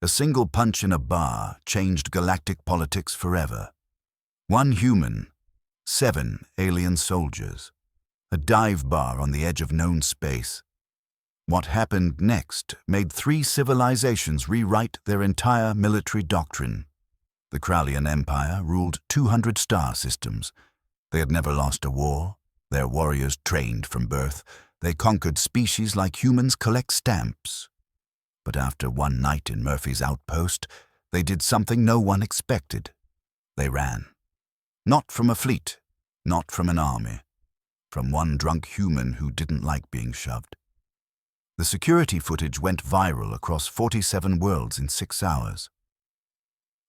A single punch in a bar changed galactic politics forever. One human, 7 alien soldiers. A dive bar on the edge of known space. What happened next made 3 civilizations rewrite their entire military doctrine. The Krallian Empire ruled 200 star systems. They had never lost a war. Their warriors trained from birth. They conquered species like humans collect stamps. But after one night in Murphy's Outpost, they did something no one expected. They ran. Not from a fleet, not from an army. From one drunk human who didn't like being shoved. The security footage went viral across 47 worlds in 6 hours.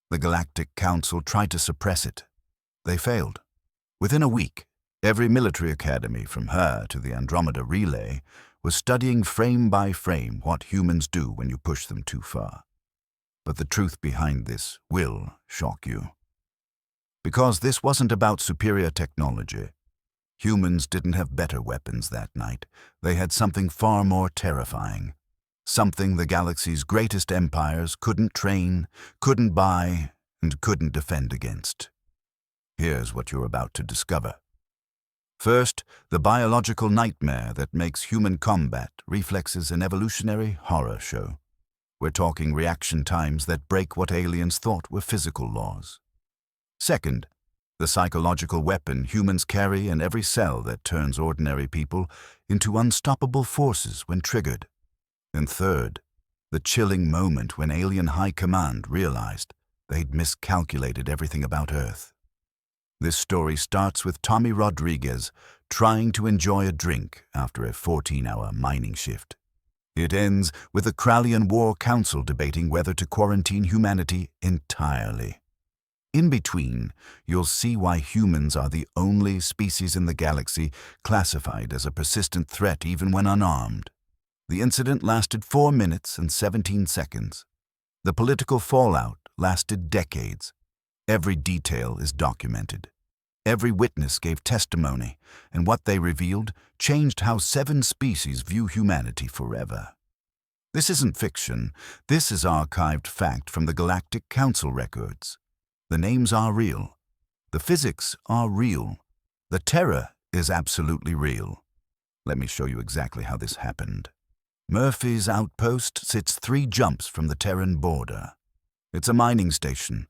The Galactic Council tried to suppress it. They failed. Within a week, every military academy from her to the Andromeda Relay was studying frame by frame what humans do when you push them too far. But the truth behind this will shock you. Because this wasn't about superior technology. Humans didn't have better weapons that night. They had something far more terrifying. Something the galaxy's greatest empires couldn't train, couldn't buy, and couldn't defend against. Here's what you're about to discover. First, the biological nightmare that makes human combat reflexes an evolutionary horror show. We're talking reaction times that break what aliens thought were physical laws. Second, the psychological weapon humans carry in every cell that turns ordinary people into unstoppable forces when triggered. And third, the chilling moment when alien high command realized they'd miscalculated everything about Earth. This story starts with Tommy Rodriguez trying to enjoy a drink after a 14-hour mining shift. It ends with the Krallian War Council debating whether to quarantine humanity entirely. In between, you'll see why humans are the only species in the galaxy classified as a persistent threat even when unarmed. The incident lasted 4 minutes and 17 seconds. The political fallout lasted decades. Every detail is documented. Every witness gave testimony, and what they revealed changed how 7 species view humanity forever. This isn't fiction. This is archived fact from the Galactic Council records. The names are real. The physics are real. The terror is absolutely real. Let me show you exactly how this happened. Murphy's Outpost sits 3 jumps from the Terran border. It's a mining station,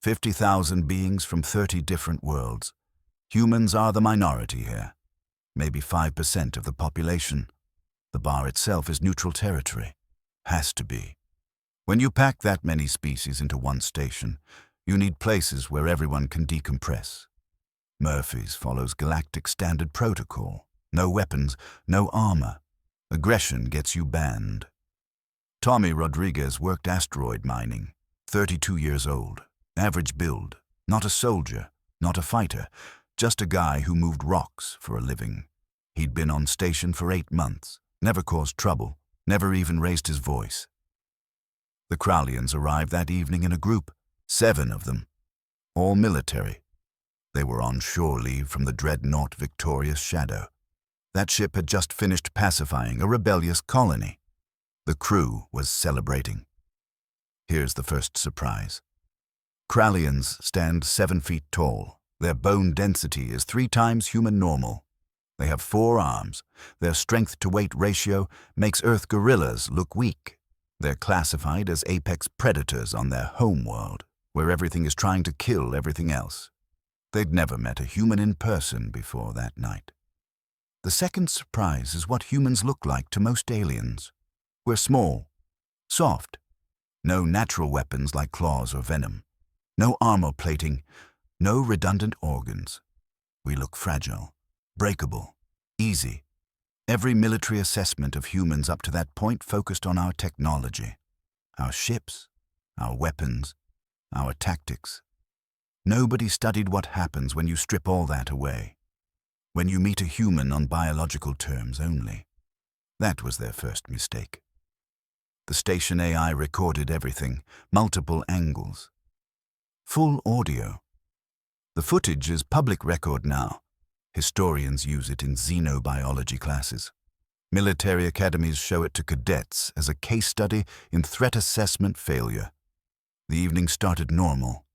50,000 beings from 30 different worlds. Humans are the minority here, maybe 5% of the population. The bar itself is neutral territory. Has to be. When you pack that many species into one station, you need places where everyone can decompress. Murphy's follows Galactic standard protocol. No weapons, no armor. Aggression gets you banned. Tommy Rodriguez worked asteroid mining, 32 years old, average build, not a soldier, not a fighter, just a guy who moved rocks for a living. He'd been on station for 8 months, never caused trouble, never even raised his voice. The Krallians arrived that evening in a group, 7 of them, all military. They were on shore leave from the dreadnought Victorious Shadow. That ship had just finished pacifying a rebellious colony. The crew was celebrating. Here's the first surprise. Krallians stand 7 feet tall. Their bone density is 3 times human normal. They have 4 arms. Their strength-to-weight ratio makes Earth gorillas look weak. They're classified as apex predators on their homeworld, where everything is trying to kill everything else. They'd never met a human in person before that night. The second surprise is what humans look like to most aliens. We're small, soft, no natural weapons like claws or venom, no armor plating, no redundant organs. We look fragile, breakable, easy. Every military assessment of humans up to that point focused on our technology, our ships, our weapons, our tactics. Nobody studied what happens when you strip all that away, when you meet a human on biological terms only. That was their first mistake. The station AI recorded everything, multiple angles, full audio. The footage is public record now. Historians use it in xenobiology classes. Military academies show it to cadets as a case study in threat assessment failure. The evening started normal.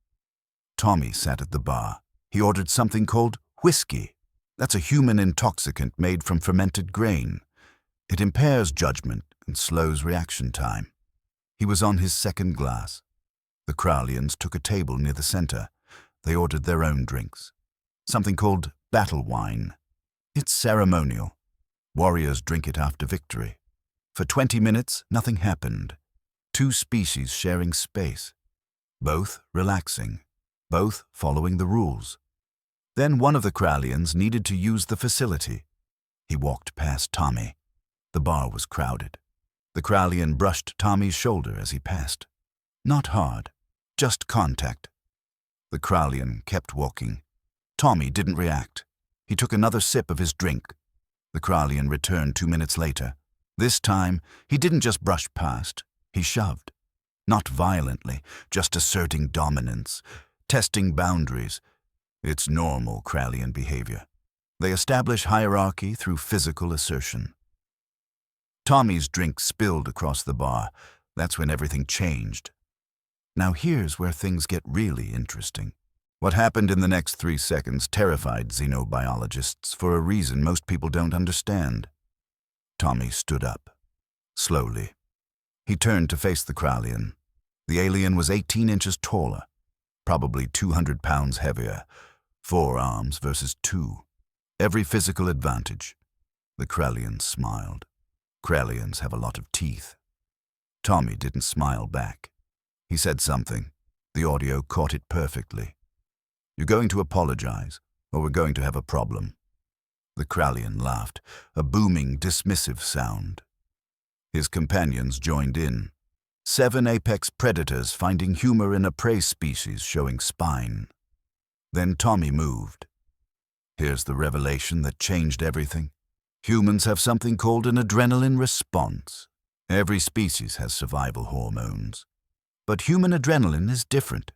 Tommy sat at the bar. He ordered something called whiskey. That's a human intoxicant made from fermented grain. It impairs judgment and slows reaction time. He was on his second glass. The Krallians took a table near the center. They ordered their own drinks. Something called battle wine. It's ceremonial. Warriors drink it after victory. For 20 minutes, nothing happened. Two species sharing space. Both relaxing. Both following the rules. Then one of the Krallians needed to use the facility. He walked past Tommy. The bar was crowded. The Krallian brushed Tommy's shoulder as he passed. Not hard, just contact. The Krallian kept walking. Tommy didn't react. He took another sip of his drink. The Krallian returned 2 minutes later. This time, he didn't just brush past. He shoved. Not violently, just asserting dominance, testing boundaries. It's normal Krallian behavior. They establish hierarchy through physical assertion. Tommy's drink spilled across the bar. That's when everything changed. Now here's where things get really interesting. What happened in the next 3 seconds terrified xenobiologists for a reason most people don't understand. Tommy stood up. Slowly. He turned to face the Krallian. The alien was 18 inches taller, probably 200 pounds heavier. 4 arms versus 2. Every physical advantage. The Krallian smiled. Krallians have a lot of teeth. Tommy didn't smile back. He said something. The audio caught it perfectly. You're going to apologize, or we're going to have a problem. The Krallian laughed, a booming, dismissive sound. His companions joined in. 7 apex predators finding humor in a prey species showing spine. Then Tommy moved. Here's the revelation that changed everything. Humans have something called an adrenaline response. Every species has survival hormones. But human adrenaline is different.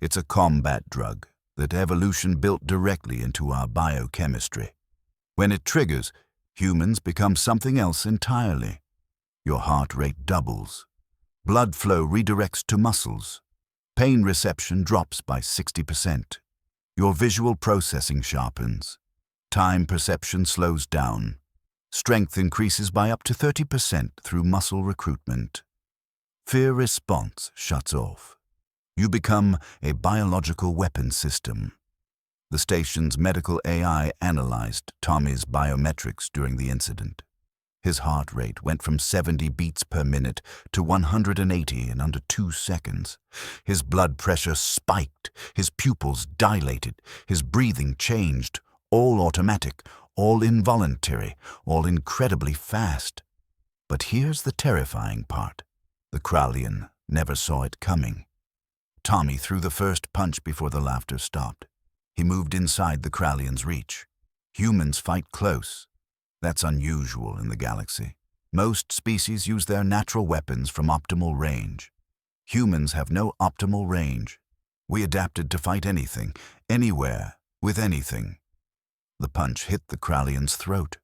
It's a combat drug that evolution built directly into our biochemistry. When it triggers, humans become something else entirely. Your heart rate doubles. Blood flow redirects to muscles. Pain reception drops by 60%. Your visual processing sharpens. Time perception slows down. Strength increases by up to 30% through muscle recruitment. Fear response shuts off. You become a biological weapon system. The station's medical AI analyzed Tommy's biometrics during the incident. His heart rate went from 70 beats per minute to 180 in under 2 seconds. His blood pressure spiked, his pupils dilated, his breathing changed, all automatic, all involuntary, all incredibly fast. But here's the terrifying part. The Krallian never saw it coming. Tommy threw the first punch before the laughter stopped. He moved inside the Krallian's reach. Humans fight close. That's unusual in the galaxy. Most species use their natural weapons from optimal range. Humans have no optimal range. We adapted to fight anything, anywhere, with anything. The punch hit the Krallian's throat.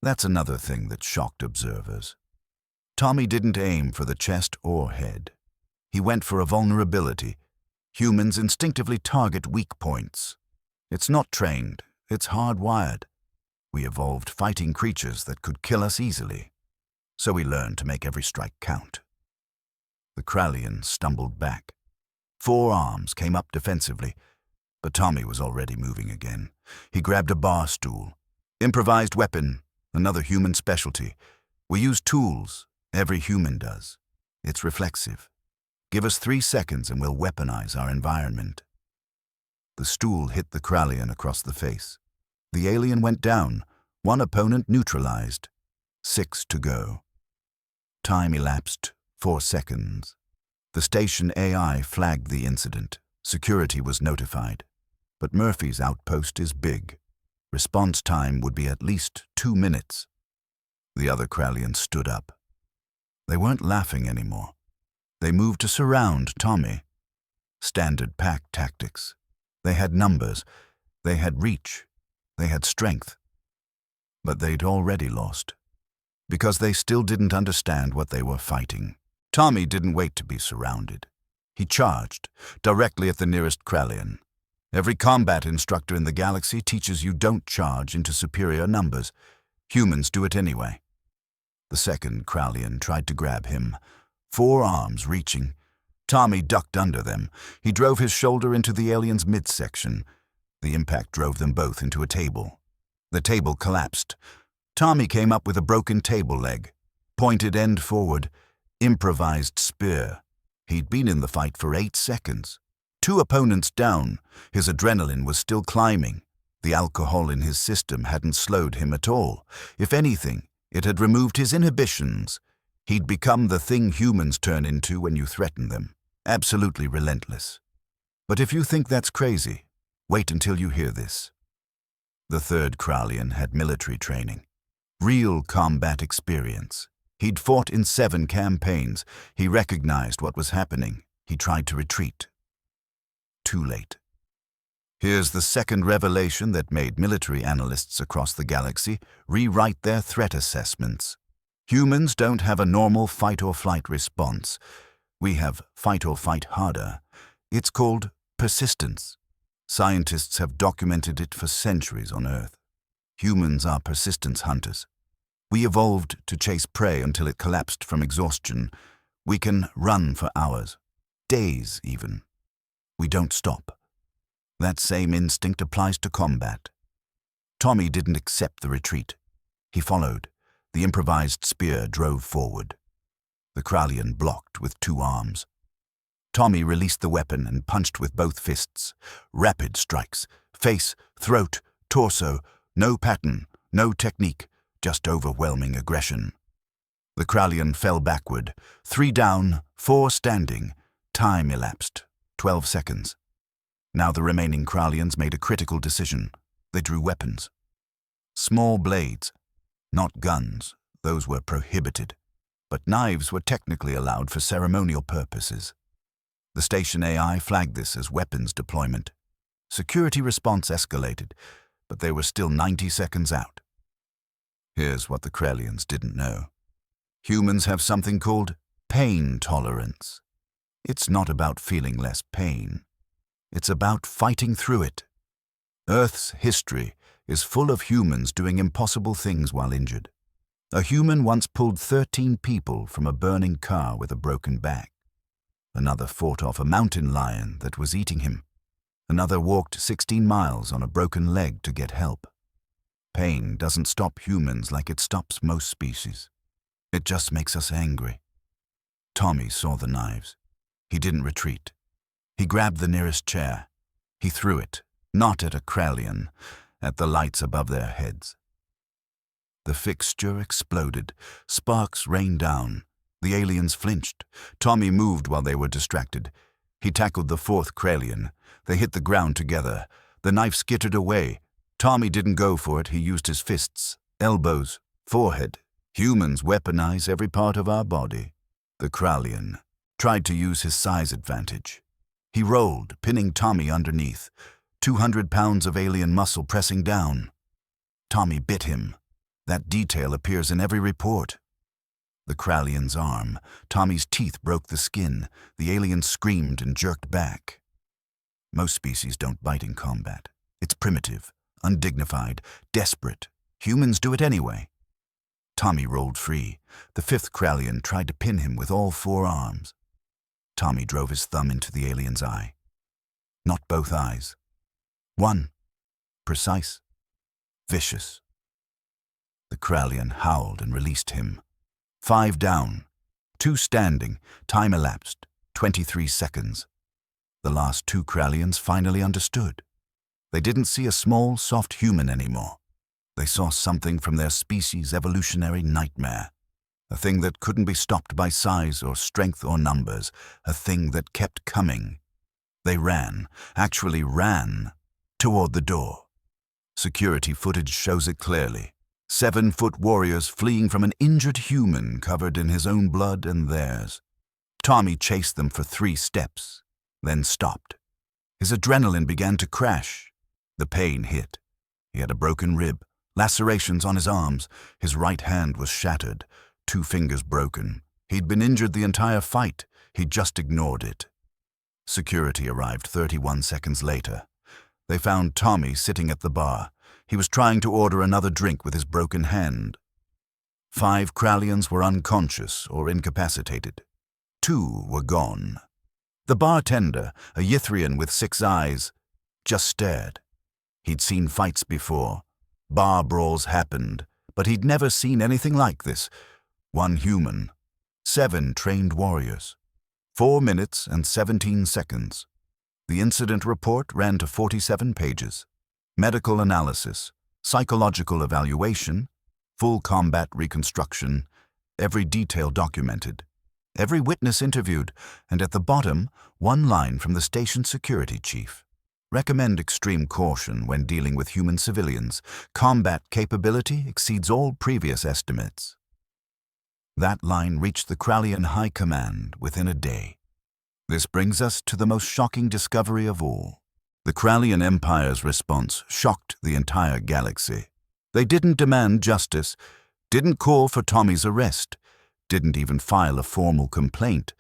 That's another thing that shocked observers. Tommy didn't aim for the chest or head. He went for a vulnerability. Humans instinctively target weak points. It's not trained, it's hardwired. We evolved fighting creatures that could kill us easily. So we learned to make every strike count. The Krallian stumbled back. 4 arms came up defensively, but Tommy was already moving again. He grabbed a bar stool. Improvised weapon, another human specialty. We use tools, every human does. It's reflexive. Give us 3 seconds and we'll weaponize our environment. The stool hit the Krallian across the face. The alien went down, 1 opponent neutralized. 6 to go. Time elapsed, 4 seconds. The station AI flagged the incident. Security was notified. But Murphy's outpost is big. Response time would be at least 2 minutes. The other Krallians stood up. They weren't laughing anymore. They moved to surround Tommy. Standard pack tactics. They had numbers. They had reach. They had strength. But they'd already lost. because they still didn't understand what they were fighting. Tommy didn't wait to be surrounded. He charged, directly at the nearest Krallian. Every combat instructor in the galaxy teaches you don't charge into superior numbers. Humans do it anyway. The second Krallian tried to grab him, 4 arms reaching. Tommy ducked under them. He drove his shoulder into the alien's midsection. The impact drove them both into a table. The table collapsed. Tommy came up with a broken table leg, pointed end forward, improvised spear. He'd been in the fight for 8 seconds. 2 opponents down. His adrenaline was still climbing. The alcohol in his system hadn't slowed him at all. If anything, it had removed his inhibitions. He'd become the thing humans turn into when you threaten them. Absolutely relentless. But if you think that's crazy, wait until you hear this. The third Krallian had military training. Real combat experience. He'd fought in 7 campaigns. He recognized what was happening. He tried to retreat. Too late. Here's the second revelation that made military analysts across the galaxy rewrite their threat assessments. Humans don't have a normal fight-or-flight response. We have fight-or-fight harder. It's called persistence. Scientists have documented it for centuries on Earth. Humans are persistence hunters. We evolved to chase prey until it collapsed from exhaustion. We can run for hours, days even. We don't stop. That same instinct applies to combat. Tommy didn't accept the retreat. He followed. The improvised spear drove forward. The Krallian blocked with 2 arms. Tommy released the weapon and punched with both fists. Rapid strikes. Face, throat, torso. No pattern, no technique, just overwhelming aggression. The Krallian fell backward. 3 down, 4 standing. Time elapsed. 12 seconds. Now the remaining Krallians made a critical decision. They drew weapons. Small blades. Not guns. Those were prohibited. But knives were technically allowed for ceremonial purposes. The station AI flagged this as weapons deployment. Security response escalated, but they were still 90 seconds out. Here's what the Krallians didn't know. Humans have something called pain tolerance. It's not about feeling less pain. It's about fighting through it. Earth's history is full of humans doing impossible things while injured. A human once pulled 13 people from a burning car with a broken back. Another fought off a mountain lion that was eating him. Another walked 16 miles on a broken leg to get help. Pain doesn't stop humans like it stops most species. It just makes us angry. Tommy saw the knives. He didn't retreat. He grabbed the nearest chair. He threw it, not at a Krallian, at the lights above their heads. The fixture exploded. Sparks rained down. The aliens flinched. Tommy moved while they were distracted. He tackled the 4th Krallian. They hit the ground together. The knife skittered away. Tommy didn't go for it. He used his fists, elbows, forehead. Humans weaponize every part of our body. The Krallian tried to use his size advantage. He rolled, pinning Tommy underneath. 200 pounds of alien muscle pressing down. Tommy bit him. That detail appears in every report. The Krallian's arm. Tommy's teeth broke the skin. The alien screamed and jerked back. Most species don't bite in combat. It's primitive, undignified, desperate. Humans do it anyway. Tommy rolled free. The 5th Krallian tried to pin him with all 4 arms. Tommy drove his thumb into the alien's eye. Not both eyes. One. Precise. Vicious. The Krallian howled and released him. 5 down. 2 standing. Time elapsed. 23 seconds. The last 2 Krallians finally understood. They didn't see a small, soft human anymore. They saw something from their species' evolutionary nightmare. A thing that couldn't be stopped by size or strength or numbers. A thing that kept coming. They ran, actually ran, toward the door. Security footage shows it clearly. 7-foot warriors fleeing from an injured human covered in his own blood and theirs. Tommy chased them for 3 steps, then stopped. His adrenaline began to crash. The pain hit. He had a broken rib, Lacerations on his arms. His right hand was shattered, 2 fingers broken. He'd been injured the entire fight. He'd just ignored it. Security arrived 31 seconds later. They found Tommy sitting at the bar. He was trying to order another drink with his broken hand. 5 Krallians were unconscious or incapacitated. 2 were gone. The bartender, a Yithrian with 6 eyes, just stared. He'd seen fights before. Bar brawls happened, but he'd never seen anything like this. 1 human, 7 trained warriors. 4 minutes and 17 seconds. The incident report ran to 47 pages. Medical analysis, psychological evaluation, full combat reconstruction, every detail documented, every witness interviewed, and at the bottom, 1 line from the station security chief. Recommend extreme caution when dealing with human civilians. Combat capability exceeds all previous estimates. That line reached the Krallian High Command within a day. This brings us to the most shocking discovery of all. The Krallian Empire's response shocked the entire galaxy. They didn't demand justice, didn't call for Tommy's arrest, didn't even file a formal complaint.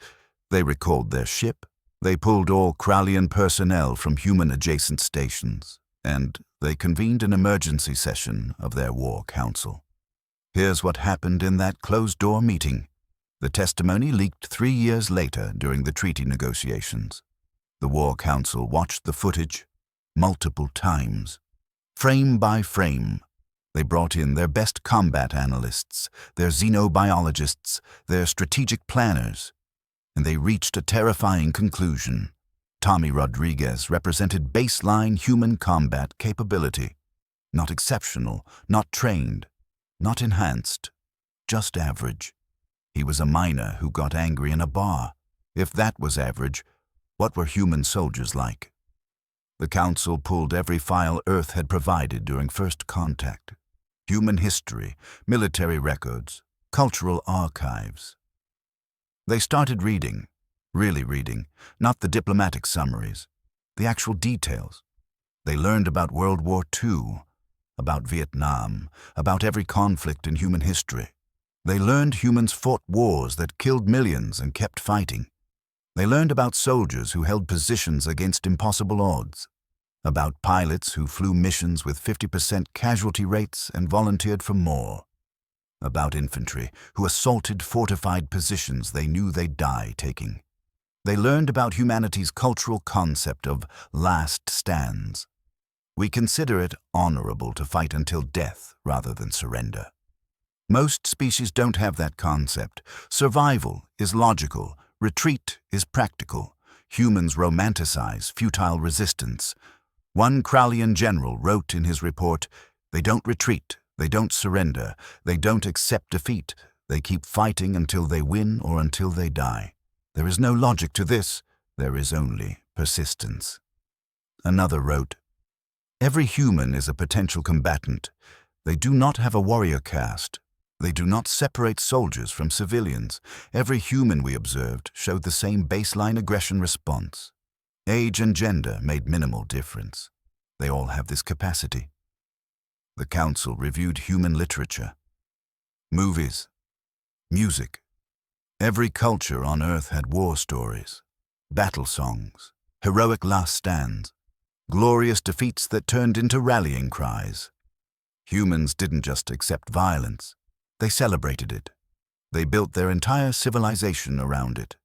They recalled their ship. They pulled all Krallian personnel from human-adjacent stations, and they convened an emergency session of their war council. Here's what happened in that closed-door meeting. The testimony leaked 3 years later during the treaty negotiations. The war council watched the footage multiple times, frame by frame. They brought in their best combat analysts, their xenobiologists, their strategic planners, and they reached a terrifying conclusion. Tommy Rodriguez represented baseline human combat capability. Not exceptional, not trained, not enhanced, just average. He was a miner who got angry in a bar. If that was average, what were human soldiers like? The council pulled every file Earth had provided during first contact. Human history, military records, cultural archives. They started reading, really reading, not the diplomatic summaries, the actual details. They learned about World War II, about Vietnam, about every conflict in human history. They learned humans fought wars that killed millions and kept fighting. They learned about soldiers who held positions against impossible odds, about pilots who flew missions with 50% casualty rates and volunteered for more, about infantry who assaulted fortified positions they knew they'd die taking. They learned about humanity's cultural concept of last stands. We consider it honorable to fight until death rather than surrender. Most species don't have that concept. Survival is logical, retreat is practical. Humans romanticize futile resistance. One Krallian general wrote in his report, "They don't retreat, they don't surrender, they don't accept defeat. They keep fighting until they win or until they die. There is no logic to this, there is only persistence." Another wrote, "Every human is a potential combatant. They do not have a warrior caste. They do not separate soldiers from civilians. Every human we observed showed the same baseline aggression response. Age and gender made minimal difference. They all have this capacity." The council reviewed human literature, movies, music. Every culture on Earth had war stories, battle songs, heroic last stands, glorious defeats that turned into rallying cries. Humans didn't just accept violence. They celebrated it. They built their entire civilization around it.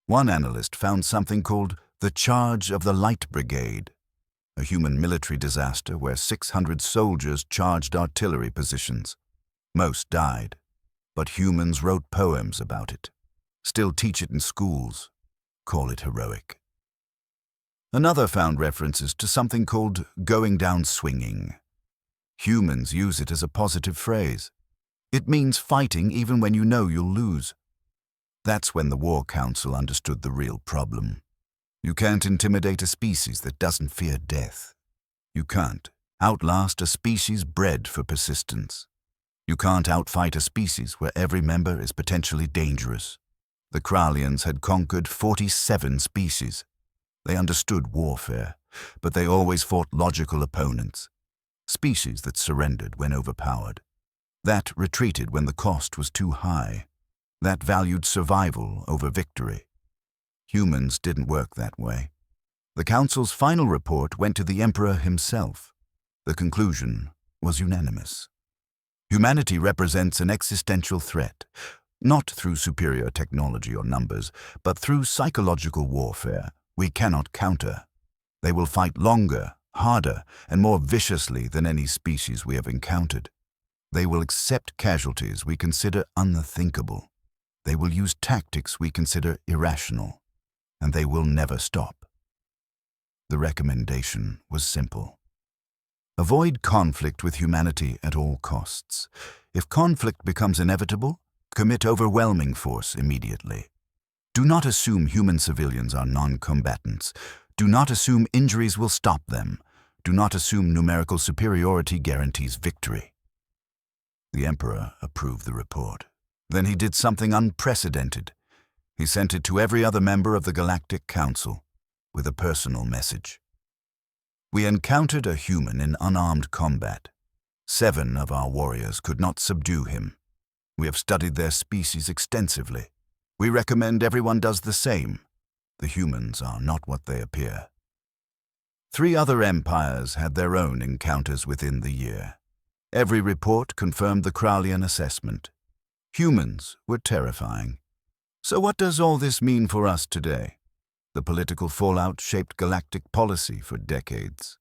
One analyst found something called the Charge of the Light Brigade, a human military disaster where 600 soldiers charged artillery positions. Most died, but humans wrote poems about it, still teach it in schools, call it heroic. Another found references to something called going down swinging. Humans use it as a positive phrase. It means fighting even when you know you'll lose. That's when the War Council understood the real problem. You can't intimidate a species that doesn't fear death. You can't outlast a species bred for persistence. You can't outfight a species where every member is potentially dangerous. The Krallians had conquered 47 species. They understood warfare, but they always fought logical opponents. species that surrendered when overpowered, that retreated when the cost was too high, that valued survival over victory. Humans didn't work that way. The Council's final report went to the Emperor himself. The conclusion was unanimous. Humanity represents an existential threat, not through superior technology or numbers, but through psychological warfare we cannot counter. They will fight longer, harder, and more viciously than any species we have encountered. They will accept casualties we consider unthinkable. They will use tactics we consider irrational, and they will never stop. The recommendation was simple. Avoid conflict with humanity at all costs. If conflict becomes inevitable, commit overwhelming force immediately. Do not assume human civilians are non-combatants. Do not assume injuries will stop them. Do not assume numerical superiority guarantees victory. The Emperor approved the report. Then he did something unprecedented. He sent it to every other member of the Galactic Council with a personal message. We encountered a human in unarmed combat. 7 of our warriors could not subdue him. We have studied their species extensively. We recommend everyone does the same. The humans are not what they appear. 3 other empires had their own encounters within the year. Every report confirmed the Krallian assessment. Humans were terrifying. So what does all this mean for us today? The political fallout shaped galactic policy for decades.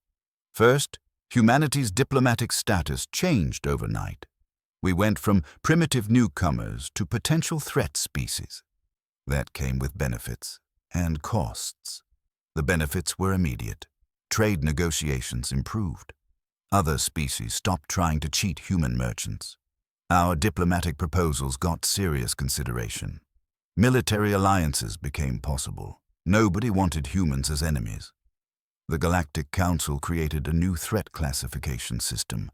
First, humanity's diplomatic status changed overnight. We went from primitive newcomers to potential threat species. That came with benefits and costs. The benefits were immediate. Trade negotiations improved. Other species stopped trying to cheat human merchants. Our diplomatic proposals got serious consideration. Military alliances became possible. Nobody wanted humans as enemies. The Galactic Council created a new threat classification system.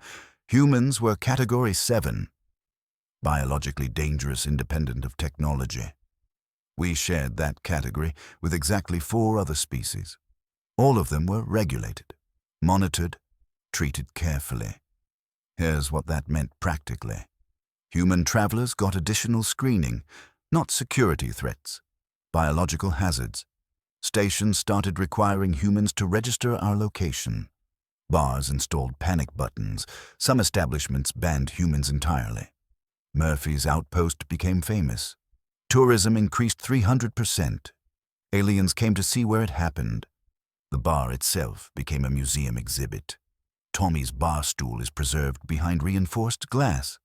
Humans were Category 7, biologically dangerous independent of technology. We shared that category with exactly 4 other species. All of them were regulated, monitored, treated carefully. Here's what that meant practically. Human travelers got additional screening, not security threats, biological hazards. Stations started requiring humans to register our location. Bars installed panic buttons. Some establishments banned humans entirely. Murphy's Outpost became famous. Tourism increased 300%. Aliens came to see where it happened. The bar itself became a museum exhibit. Tommy's bar stool is preserved behind reinforced glass.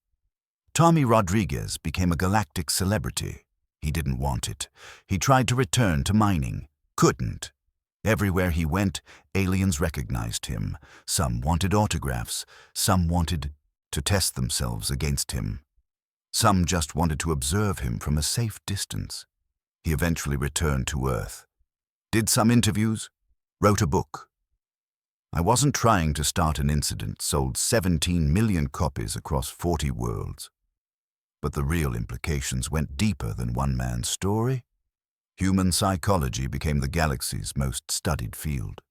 Tommy Rodriguez became a galactic celebrity. He didn't want it. He tried to return to mining. Couldn't. Everywhere he went, aliens recognized him. Some wanted autographs. Some wanted to test themselves against him. Some just wanted to observe him from a safe distance. He eventually returned to Earth. Did some interviews. Wrote a book. I wasn't trying to start an incident, sold 17 million copies across 40 worlds. But the real implications went deeper than one man's story. Human psychology became the galaxy's most studied field.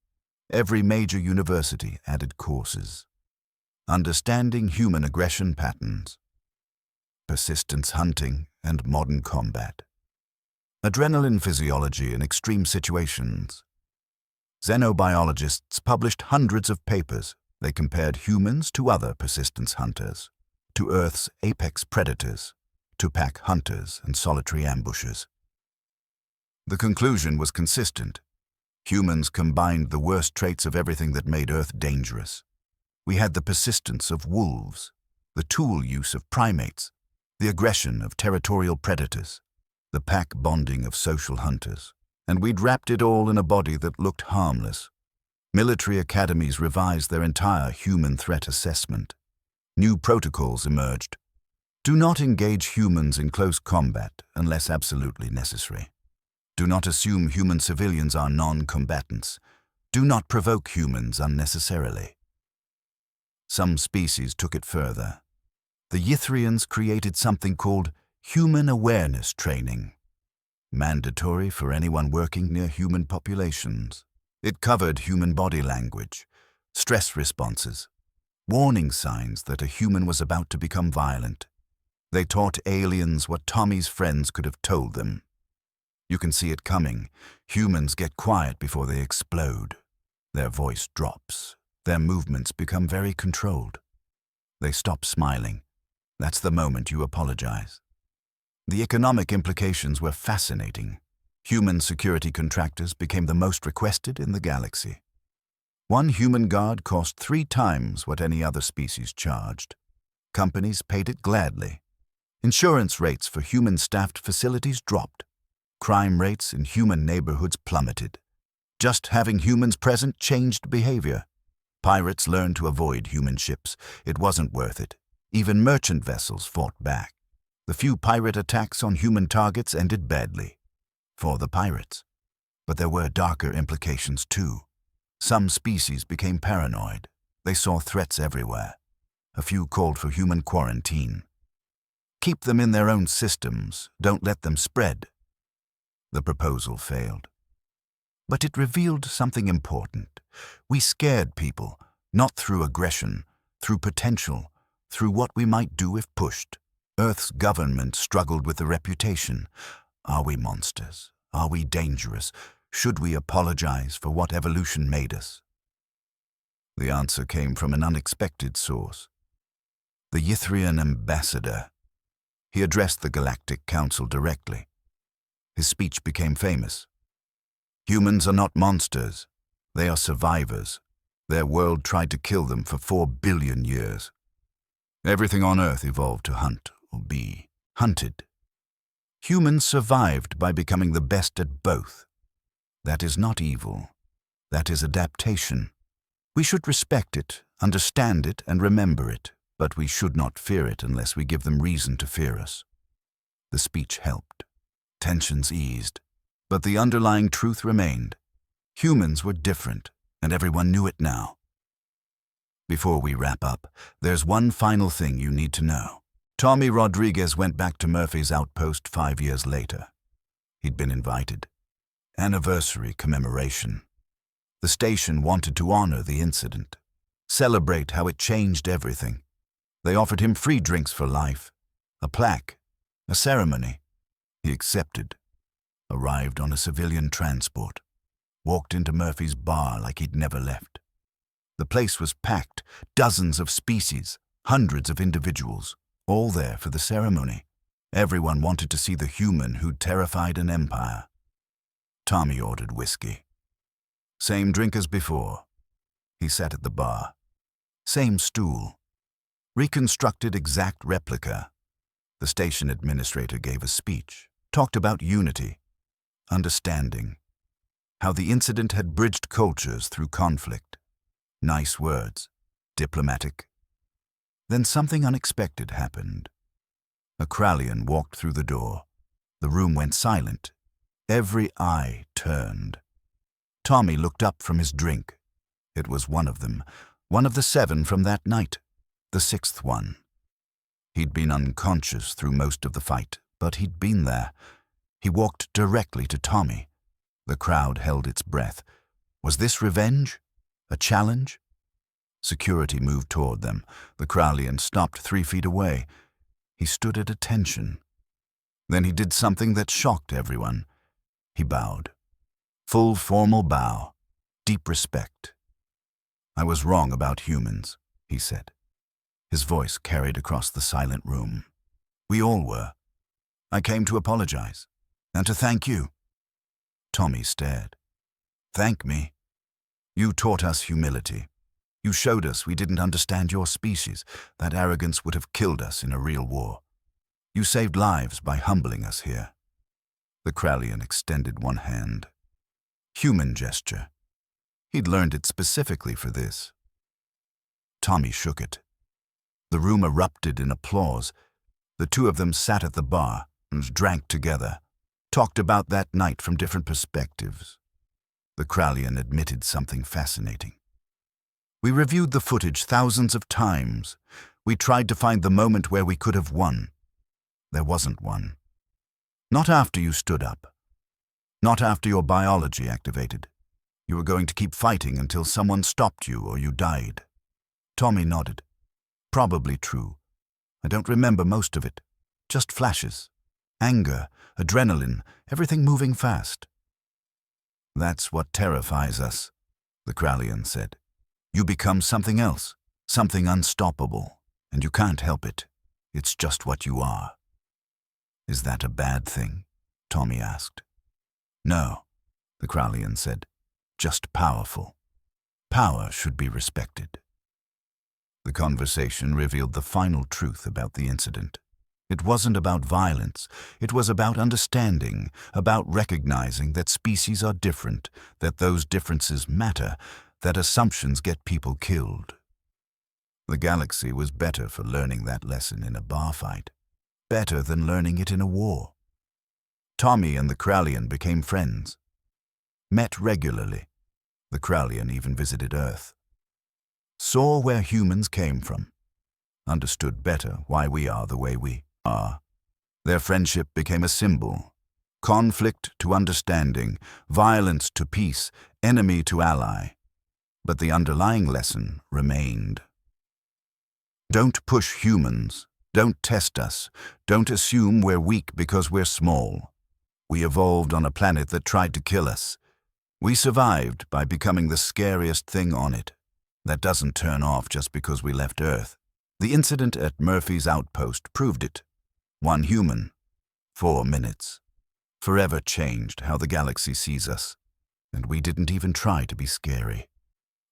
Every major university added courses. Understanding human aggression patterns, persistence hunting, and modern combat. Adrenaline physiology in extreme situations. Xenobiologists published hundreds of papers. They compared humans to other persistence hunters, to Earth's apex predators, to pack hunters and solitary ambushers. The conclusion was consistent. Humans combined the worst traits of everything that made Earth dangerous. We had the persistence of wolves, the tool use of primates, the aggression of territorial predators, the pack bonding of social hunters, and we'd wrapped it all in a body that looked harmless. Military academies revised their entire human threat assessment. New protocols emerged. Do not engage humans in close combat unless absolutely necessary. Do not assume human civilians are non-combatants. Do not provoke humans unnecessarily. Some species took it further. The Ythrians created something called human awareness training, mandatory for anyone working near human populations. It covered human body language, stress responses, warning signs that a human was about to become violent. They taught aliens what Tommy's friends could have told them. You can see it coming. Humans get quiet before they explode. Their voice drops. Their movements become very controlled. They stop smiling. That's the moment you apologize. The economic implications were fascinating. Human security contractors became the most requested in the galaxy. One human guard cost 3 times what any other species charged. Companies paid it gladly. Insurance rates for human-staffed facilities dropped. Crime rates in human neighborhoods plummeted. Just having humans present changed behavior. Pirates learned to avoid human ships. It wasn't worth it. Even merchant vessels fought back. The few pirate attacks on human targets ended badly. For the pirates. But there were darker implications too. Some species became paranoid. They saw threats everywhere. A few called for human quarantine. Keep them in their own systems. Don't let them spread. The proposal failed. But it revealed something important. We scared people, not through aggression, through potential, through what we might do if pushed. Earth's government struggled with the reputation. Are we monsters? Are we dangerous? Should we apologize for what evolution made us? The answer came from an unexpected source. The Ythrian ambassador. He addressed the Galactic Council directly. His speech became famous. Humans are not monsters. They are survivors. Their world tried to kill them for 4 billion years. Everything on Earth evolved to hunt or be hunted. Humans survived by becoming the best at both. That is not evil. That is adaptation. We should respect it, understand it, and remember it, but we should not fear it unless we give them reason to fear us. The speech helped. Tensions eased. But the underlying truth remained. Humans were different, and everyone knew it now. Before we wrap up, there's one final thing you need to know. Tommy Rodriguez went back to Murphy's Outpost 5 years later. He'd been invited. Anniversary commemoration. The station wanted to honor the incident, celebrate how it changed everything. They offered him free drinks for life, a plaque, a ceremony. He accepted. Arrived on a civilian transport. Walked into Murphy's bar like he'd never left. The place was packed, dozens of species, hundreds of individuals, all there for the ceremony. Everyone wanted to see the human who'd terrified an empire. Tommy ordered whiskey. Same drink as before. He sat at the bar. Same stool. Reconstructed exact replica. The station administrator gave a speech, talked about unity, understanding, how the incident had bridged cultures through conflict. Nice words, diplomatic. Then something unexpected happened. A Krallian walked through the door. The room went silent. Every eye turned. Tommy looked up from his drink. It was one of them, one of the 7 from that night, the 6th one. He'd been unconscious through most of the fight, but he'd been there. He walked directly to Tommy. The crowd held its breath. Was this revenge? A challenge? Security moved toward them. The Krallian stopped 3 feet away. He stood at attention. Then he did something that shocked everyone. He bowed. Full formal bow. Deep respect. I was wrong about humans, he said. His voice carried across the silent room. We all were. I came to apologize. And to thank you. Tommy stared. Thank me. You taught us humility. You showed us we didn't understand your species. That arrogance would have killed us in a real war. You saved lives by humbling us here. The Krallian extended one hand. Human gesture. He'd learned it specifically for this. Tommy shook it. The room erupted in applause. The 2 of them sat at the bar and drank together, talked about that night from different perspectives. The Krallian admitted something fascinating. We reviewed the footage thousands of times. We tried to find the moment where we could have won. There wasn't one. Not after you stood up. Not after your biology activated. You were going to keep fighting until someone stopped you or you died. Tommy nodded. Probably true. I don't remember most of it. Just flashes. Anger, adrenaline, everything moving fast. That's what terrifies us, the Krallian said. You become something else, something unstoppable, and you can't help it. It's just what you are. Is that a bad thing? Tommy asked. No, the Krallian said. Just powerful. Power should be respected. The conversation revealed the final truth about the incident. It wasn't about violence. It was about understanding, about recognizing that species are different, that those differences matter, that assumptions get people killed. The galaxy was better for learning that lesson in a bar fight. Better than learning it in a war. Tommy and the Krallian became friends. Met regularly. The Krallian even visited Earth. Saw where humans came from. Understood better why we are the way we are. Their friendship became a symbol. Conflict to understanding, violence to peace, enemy to ally. But the underlying lesson remained. Don't push humans. Don't test us. Don't assume we're weak because we're small. We evolved on a planet that tried to kill us. We survived by becoming the scariest thing on it. That doesn't turn off just because we left Earth. The incident at Murphy's Outpost proved it. 1 human, 4 minutes. Forever changed how the galaxy sees us. And we didn't even try to be scary.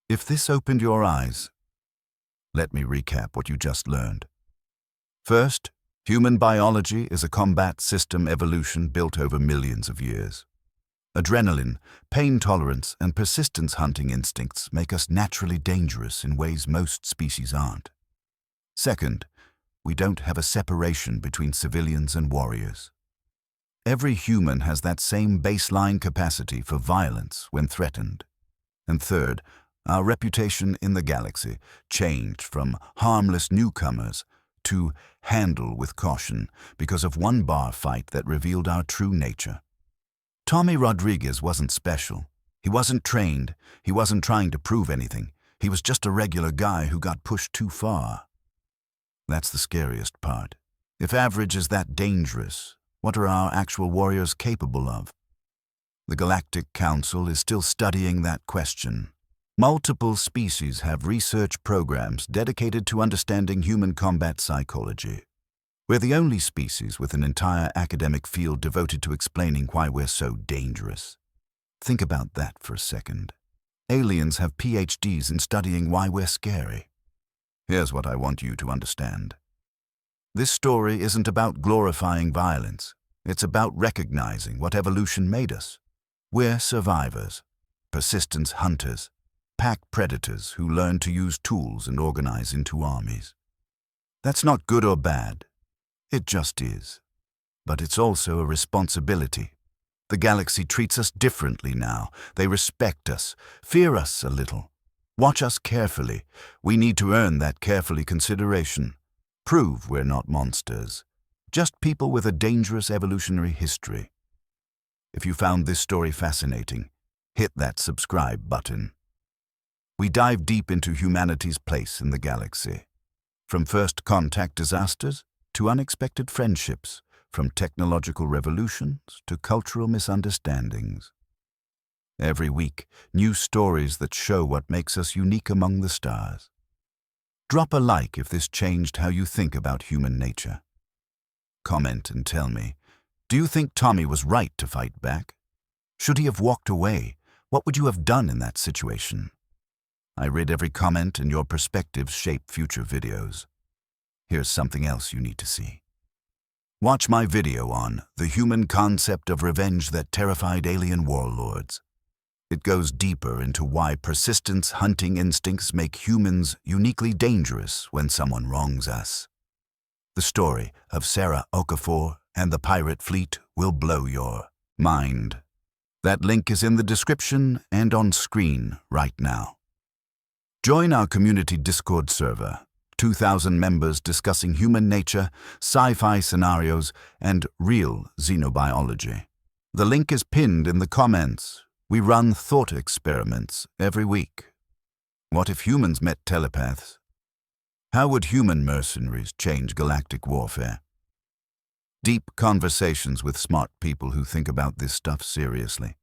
If this opened your eyes, let me recap what you just learned. First, human biology is a combat system evolution built over millions of years. Adrenaline, pain tolerance, and persistence hunting instincts make us naturally dangerous in ways most species aren't. Second, we don't have a separation between civilians and warriors. Every human has that same baseline capacity for violence when threatened. And third, our reputation in the galaxy changed from harmless newcomers to handle with caution because of one bar fight that revealed our true nature. Tommy Rodriguez wasn't special. He wasn't trained. He wasn't trying to prove anything. He was just a regular guy who got pushed too far. That's the scariest part. If average is that dangerous, what are our actual warriors capable of? The Galactic Council is still studying that question. Multiple species have research programs dedicated to understanding human combat psychology. We're the only species with an entire academic field devoted to explaining why we're so dangerous. Think about that for a second. Aliens have PhDs in studying why we're scary. Here's what I want you to understand. This story isn't about glorifying violence. It's about recognizing what evolution made us. We're survivors, persistence hunters, pack predators who learn to use tools and organize into armies. That's not good or bad. It just is. But it's also a responsibility. The galaxy treats us differently now. They respect us, fear us a little, watch us carefully. We need to earn that carefully consideration. Prove we're not monsters, just people with a dangerous evolutionary history. If you found this story fascinating, hit that subscribe button. We dive deep into humanity's place in the galaxy. From first contact disasters to unexpected friendships, from technological revolutions to cultural misunderstandings. Every week, new stories that show what makes us unique among the stars. Drop a like if this changed how you think about human nature. Comment and tell me, do you think Tommy was right to fight back? Should he have walked away? What would you have done in that situation? I read every comment, and your perspectives shape future videos. Here's something else you need to see. Watch my video on the human concept of revenge that terrified alien warlords. It goes deeper into why persistence hunting instincts make humans uniquely dangerous when someone wrongs us. The story of Sarah Okafor and the pirate fleet will blow your mind. That link is in the description and on screen right now. Join our community Discord server. 2,000 members discussing human nature, sci-fi scenarios, and real xenobiology. The link is pinned in the comments. We run thought experiments every week. What if humans met telepaths? How would human mercenaries change galactic warfare? Deep conversations with smart people who think about this stuff seriously.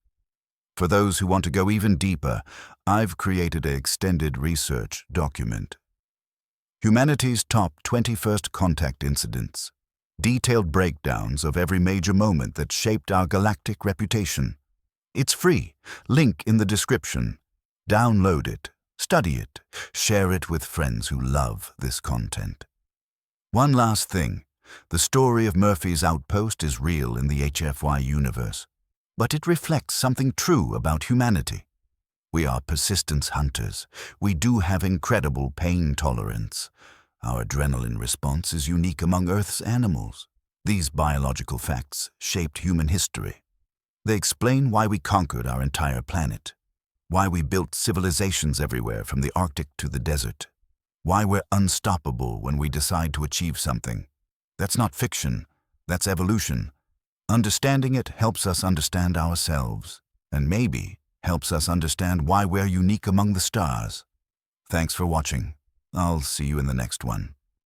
For those who want to go even deeper, I've created an extended research document. Humanity's top 21st contact incidents. Detailed breakdowns of every major moment that shaped our galactic reputation. It's free. Link in the description. Download it, study it, share it with friends who love this content. One last thing. The story of Murphy's Outpost is real in the HFY universe, but it reflects something true about humanity. We are persistence hunters. We do have incredible pain tolerance. Our adrenaline response is unique among Earth's animals. These biological facts shaped human history. They explain why we conquered our entire planet, why we built civilizations everywhere from the Arctic to the desert, why we're unstoppable when we decide to achieve something. That's not fiction, that's evolution. Understanding it helps us understand ourselves, and maybe helps us understand why we're unique among the stars. Thanks for watching. I'll see you in the next one.